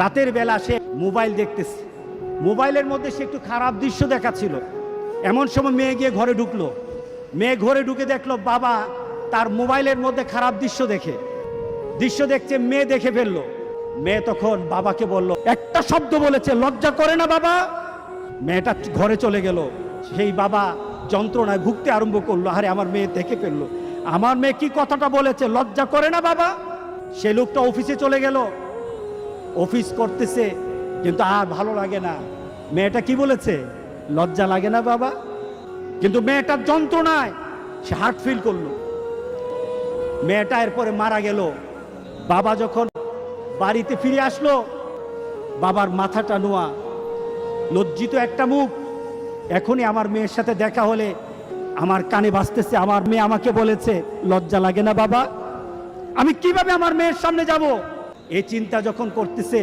রাতের বেলা সে মোবাইল দেখতেছে, মোবাইলের মধ্যে সে একটু খারাপ দৃশ্য দেখাচ্ছিল। এমন সময় মেয়ে গিয়ে ঘরে ঢুকলো, মেয়ে ঘরে ঢুকে দেখলো বাবা তার মোবাইলের মধ্যে খারাপ দৃশ্য দেখছে, মেয়ে দেখে ফেললো। মেয়ে তখন বাবাকে বলল, একটা শব্দ বলেছে, লজ্জা করে না বাবা? মেয়েটা ঘরে চলে গেল। সেই বাবা যন্ত্রণায় ভুগতে আরম্ভ করলো, আরে আমার মেয়ে দেখে ফেললো, আমার মেয়ে কি কথাটা বলেছে, লজ্জা করে না বাবা? সে লোকটা অফিসে চলে গেল, অফিস করতেছে, কিন্তু আর ভালো লাগে না। মেয়েটা কি বলেছে, লজ্জা লাগে না বাবা? কিন্তু মেয়েটার যন্ত্রণায় সে হার্ট ফিল করলো। মেয়েটা এরপরে মারা গেল। বাবা যখন বাড়িতে ফিরে আসলো, বাবার মাথাটা নোয়া, লজ্জিত একটা মুখ। এখনই আমার মেয়ের সাথে দেখা হলে আমার কানে বাজতেছে, আমার মেয়ে আমাকে বলেছে, লজ্জা লাগে না বাবা? আমি কিভাবে আমার মেয়ের সামনে যাব? এই চিন্তা যখন করতেছে,